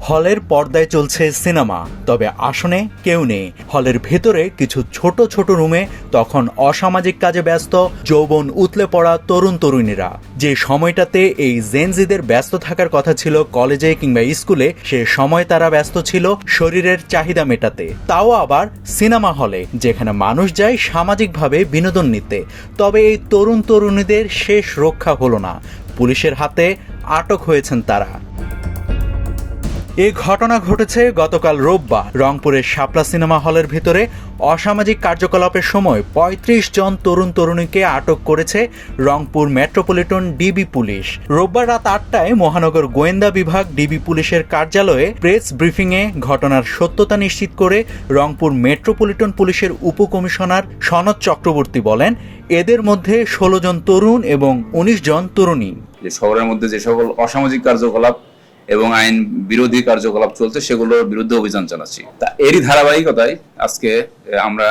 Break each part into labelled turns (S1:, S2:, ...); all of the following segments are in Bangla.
S1: হলের পর্দায় চলছে সিনেমা, তবে আসনে কেউ নেই। হলের ভেতরে কিছু ছোট ছোট রুমে তখন অসামাজিক কাজে ব্যস্ত যৌবন উতলে পড়া তরুণ তরুণীরা। যে সময়টাতে এই জেনজিদের ব্যস্ত থাকার কথা ছিল কলেজে কিংবা স্কুলে, সে সময় তারা ব্যস্ত ছিল শরীরের চাহিদা মেটাতে, তাও আবার সিনেমা হলে, যেখানে মানুষ যায় সামাজিকভাবে বিনোদন নিতে। তবে এই তরুণ তরুণীদের শেষ রক্ষা হলো না, পুলিশের হাতে আটক হয়েছেন তারা। এই ঘটনা ঘটেছে গতকাল রোববার রংপুরের শাপলা সিনেমা হলের ভিতরে। অসামাজিক কার্যকলাপের সময় ৩৫ জন তরুণ তরুণীকে আটক করেছে রংপুর মেট্রোপলিটন ডিবি পুলিশ। রোববার রাত ৮টায় মহানগর গোয়েন্দা বিভাগ ডিবি পুলিশের কার্যালয়ে প্রেস ব্রিফিংয়ে ঘটনার সত্যতা নিশ্চিত করে রংপুর মেট্রোপলিটন পুলিশের উপকমিশনার সনদ চক্রবর্তী বলেন, এদের মধ্যে ১৬ জন তরুণ এবং ১৯ জন তরুণী।
S2: শহরের মধ্যে যে সকল অসামাজিক কার্যকলাপ এবং আইন বিরোধী কার্যকলাপ চলছে সেগুলোর বিরুদ্ধে অভিযান চালাচ্ছি। তা এরই ধারাবাহিকতায় আজকে আমরা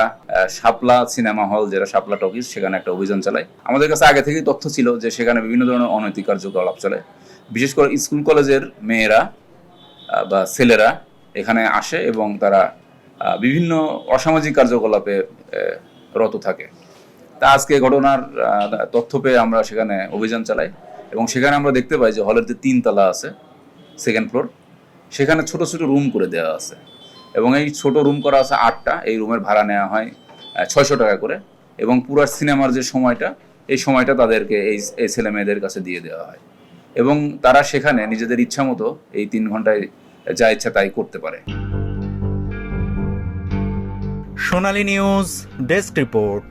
S2: শাপলা সিনেমা হল, যেটা শাপলা টকিজ, সেখানে একটা অভিযান চালাই। আমাদের কাছে আগে থেকেই তথ্য ছিল যে সেখানে বিভিন্ন ধরনের অনৈতিক কার্যকলাপ চলে। বিশেষ করে স্কুল কলেজের মেয়েরা বা ছেলেরা এখানে আসে এবং তারা বিভিন্ন অসামাজিক কার্যকলাপে রত থাকে। তা আজকে ঘটনার তথ্য পেয়ে আমরা সেখানে অভিযান চালাই এবং সেখানে আমরা দেখতে পাই যে হলের যে ৩ তলা আছে, সেকেন্ড ফ্লোর, সেখানে ছোট ছোট রুম করে দেওয়া আছে এবং এই ছোট রুম করা আছে ৮টা। এই রুমের ভাড়া নেওয়া হয় ৬০০ টাকা করে এবং পুরো সিনেমার যে সময়টা, এই সময়টা তাদেরকে এই ছেলে মেয়েদের কাছে দিয়ে দেওয়া হয় এবং তারা সেখানে নিজেদের ইচ্ছা মতো এই ৩ ঘন্টায় যা ইচ্ছা তাই করতে পারে।
S1: সোনালী নিউজ ডেস্ক রিপোর্ট।